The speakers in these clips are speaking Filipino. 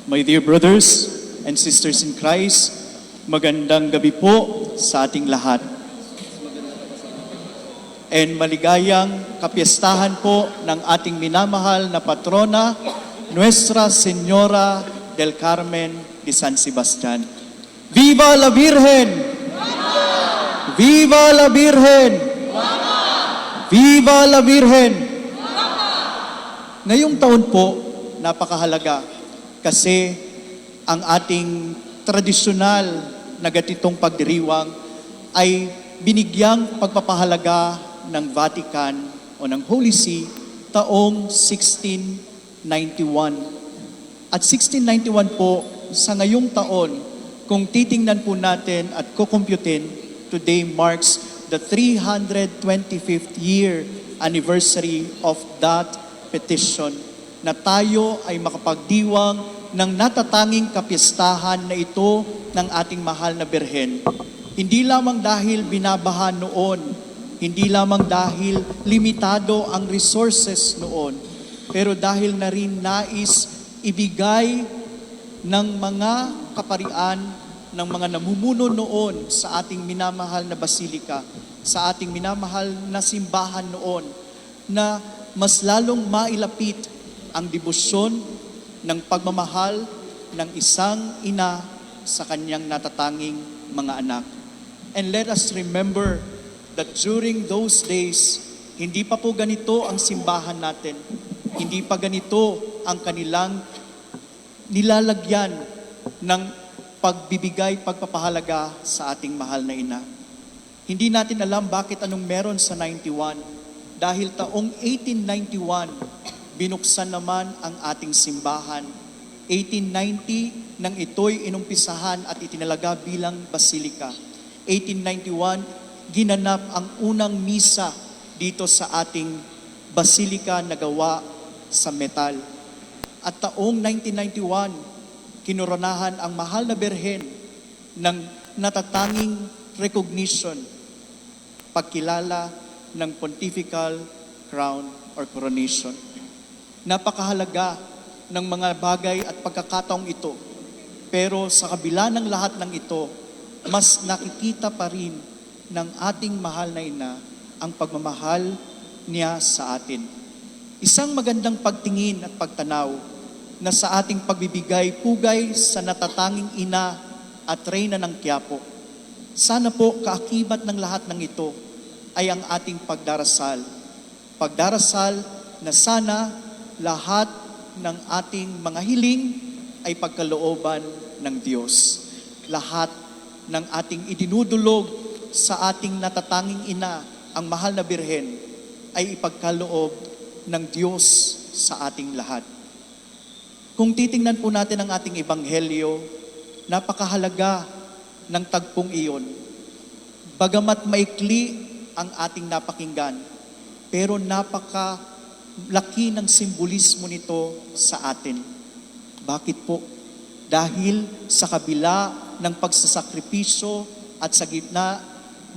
My dear brothers and sisters in Christ, magandang gabi po sa ating lahat. And maligayang kapiyastahan po ng ating minamahal na patrona, Nuestra Señora del Carmen de San Sebastian. Viva la Virgen! Viva la Virgen! Viva la Virgen! Ngayong taon po, napakahalaga kasi ang ating tradisyonal na ganitong pagdiriwang ay binigyang pagpapahalaga ng Vatican o ng Holy See taong 1691. At 1691 po, sa ngayong taon, kung titingnan po natin at kukumputin, today marks the 325th year anniversary of that petition na tayo ay makapagdiwang ng natatanging kapistahan na ito ng ating mahal na Birhen. Hindi lamang dahil binabaha noon, hindi lamang dahil limitado ang resources noon, pero dahil na rin nais ibigay ng mga kaparian ng mga namumuno noon sa ating minamahal na basilika, sa ating minamahal na simbahan noon, na mas lalong mailapit ang debosyon ng pagmamahal ng isang ina sa kanyang natatanging mga anak. And let us remember that during those days, hindi pa po ganito ang simbahan natin. Hindi pa ganito ang kanilang nilalagyan ng pagbibigay, pagpapahalaga sa ating mahal na ina. Hindi natin alam bakit anong meron sa 91. Dahil taong 1891, binuksan naman ang ating simbahan. 1890, nang ito'y inumpisahan at itinalaga bilang basilika. 1891, ginanap ang unang misa dito sa ating basilika na gawa sa metal. At taong 1991, kinoronahan ang mahal na Birhen ng natatanging recognition, pagkilala ng pontifical crown or coronation. Napakahalaga ng mga bagay at pagkakataong ito. Pero sa kabila ng lahat ng ito, mas nakikita pa rin ng ating mahal na ina ang pagmamahal niya sa atin. Isang magandang pagtingin at pagtanaw na sa ating pagbibigay pugay sa natatanging ina at reyna ng Quiapo. Sana po kaakibat ng lahat ng ito ay ang ating pagdarasal. Pagdarasal na sana lahat ng ating mga hiling ay pagkalooban ng Diyos. Lahat ng ating idinudulog sa ating natatanging ina, ang mahal na Birhen, ay ipagkaloob ng Diyos sa ating lahat. Kung titingnan po natin ang ating ebanghelyo, napakahalaga ng tagpong iyon. Bagamat maikli ang ating napakinggan, pero napakalaki ng simbolismo nito sa atin. Bakit po? Dahil sa kabila ng pagsasakripisyo at sa gitna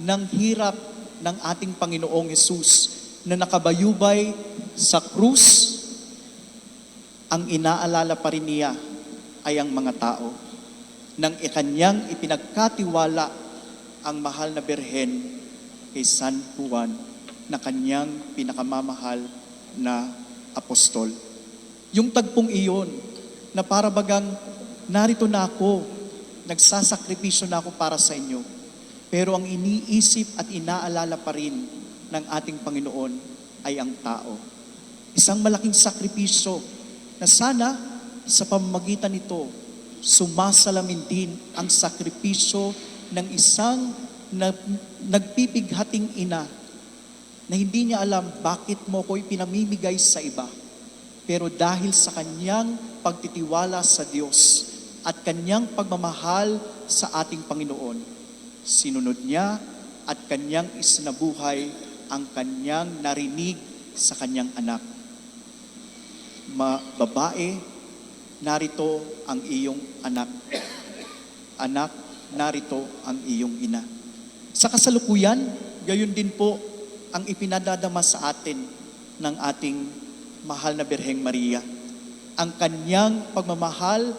ng hirap ng ating Panginoong Hesus na nakabayubay sa krus, ang inaalala pa rin niya ay ang mga tao. Nang ikanyang ipinagkatiwala ang mahal na Birhen kay San Juan na kanyang pinakamamahal na apostol. Yung tagpong iyon na para bagang narito na ako, nagsasakripisyo na ako para sa inyo. Pero ang iniisip at inaalala pa rin ng ating Panginoon ay ang tao. Isang malaking sakripisyo na sana sa pamamagitan nito, sumasalamin din ang sakripisyo ng isang nagpipighating ina na hindi niya alam bakit mo ko ipinamimigay sa iba. Pero dahil sa kanyang pagtitiwala sa Diyos at kanyang pagmamahal sa ating Panginoon, sinunod niya at kanyang isinabuhay ang kanyang narinig sa kanyang anak. Babae, narito ang iyong anak. Anak, narito ang iyong ina. Sa kasalukuyan, gayon din po ang ipinadadama sa atin ng ating mahal na Birheng Maria. Ang kanyang pagmamahal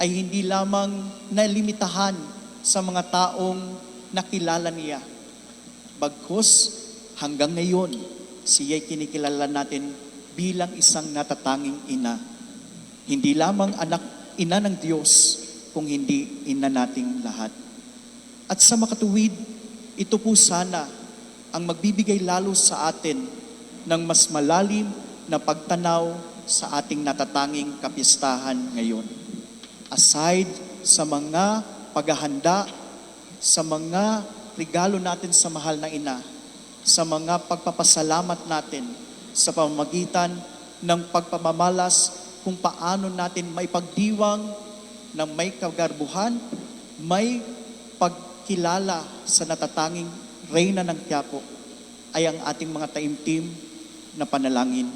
ay hindi lamang nalimitahan sa mga taong nakilala niya. Bagkus, hanggang ngayon, siya'y kinikilala natin bilang isang natatanging ina. Hindi lamang ina ng Diyos, kung hindi ina nating lahat. At sa makatuwid, ito po sana ang magbibigay lalo sa atin ng mas malalim na pagtanaw sa ating natatanging kapistahan ngayon. Aside sa mga paghahanda, sa mga regalo natin sa mahal na ina, sa mga pagpapasalamat natin sa pamamagitan ng pagpamamalas kung paano natin maipagdiwang ng may kagarbuhan, may pagkilala sa natatanging Reyna ng Quiapo, ay ang ating mga taimtim na panalangin.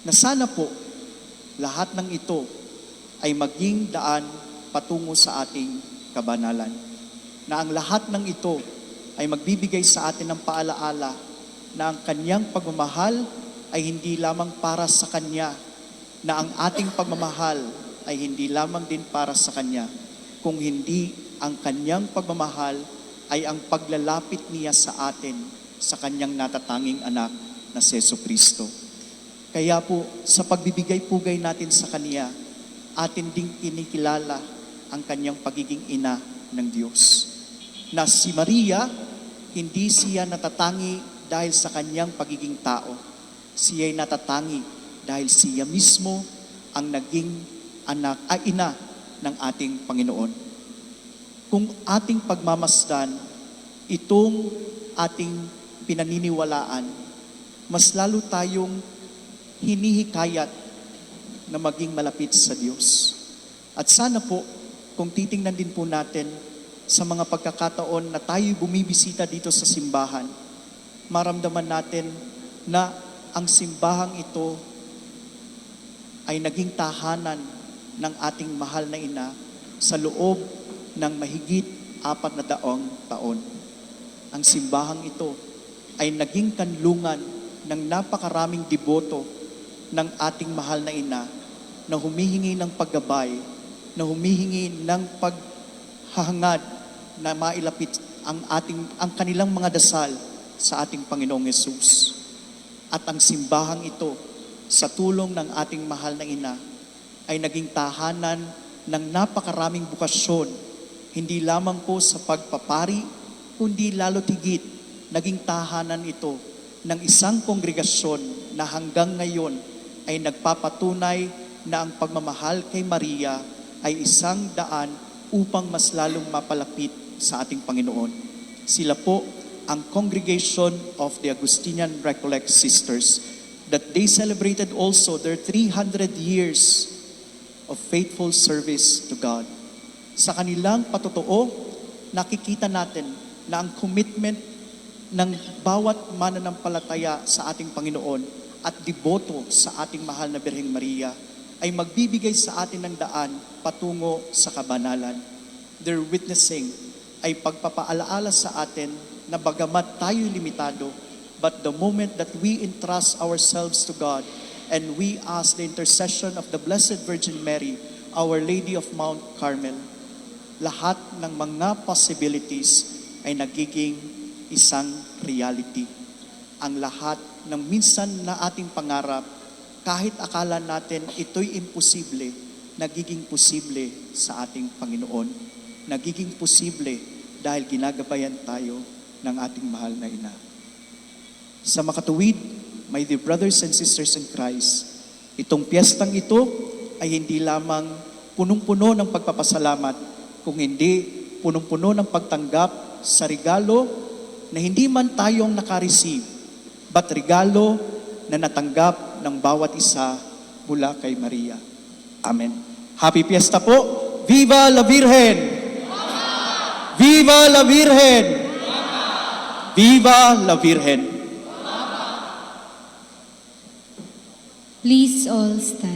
Na sana po, lahat ng ito ay maging daan patungo sa ating kabanalan. Na ang lahat ng ito ay magbibigay sa atin ng paalaala na ang kanyang pagmamahal ay hindi lamang para sa kanya, na ang ating pagmamahal ay hindi lamang din para sa kanya, kung hindi ang kanyang pagmamahal ay ang paglalapit niya sa atin sa kanyang natatanging anak na si Jesucristo. Kaya po, sa pagbibigay-pugay natin sa kanya, atin ding kinikilala ang kanyang pagiging ina ng Diyos. Na si Maria, hindi siya natatangi dahil sa kanyang pagiging tao. Siya'y natatangi dahil siya mismo ang naging ina ng ating Panginoon. Kung ating pagmamasdan itong ating pinaniniwalaan, mas lalo tayong hinihikayat na maging malapit sa Diyos. At sana po, kung titingnan din po natin sa mga pagkakataon na tayo bumibisita dito sa simbahan, maramdaman natin na ang simbahang ito ay naging tahanan ng ating mahal na ina sa loob ng mahigit 400 taon. Ang simbahang ito ay naging kanlungan ng napakaraming deboto ng ating mahal na ina na humihingi ng paggabay, na humihingi ng paghahangad na mailapit ang kanilang mga dasal sa ating Panginoong Hesus. At ang simbahang ito, sa tulong ng ating mahal na ina, ay naging tahanan ng napakaraming bukasyon, hindi lamang po sa pagpapari, kundi lalo't higit, naging tahanan ito ng isang kongregasyon na hanggang ngayon ay nagpapatunay na ang pagmamahal kay Maria ay isang daan upang mas lalong mapalapit sa ating Panginoon. Sila po ang Congregation of the Augustinian Recollect Sisters, that they celebrated also their 300 years of faithful service to God. Sa kanilang patotoo, nakikita natin na ang commitment ng bawat mananampalataya sa ating Panginoon at deboto sa ating mahal na Birheng Maria ay magbibigay sa atin ng daan patungo sa kabanalan. Their witnessing ay pagpapaalaala sa atin na bagamat tayo limitado, but the moment that we entrust ourselves to God and we ask the intercession of the Blessed Virgin Mary, Our Lady of Mount Carmel, lahat ng mga possibilities ay nagiging isang reality. Ang lahat ng minsan na ating pangarap, kahit akala natin ito'y imposible, nagiging posible sa ating Panginoon. Nagiging posible dahil ginagabayan tayo ng ating mahal na ina. Sa makatuwid, my dear brothers and sisters in Christ, itong piyestang ito ay hindi lamang punong-puno ng pagpapasalamat, kung hindi punong-puno ng pagtanggap sa regalo na hindi man tayong nakareceive, but regalo na natanggap ng bawat isa mula kay Maria. Amen. Happy Fiesta po! Viva la Virgen! Viva la Virgen! Viva la Virgen! Please all stand.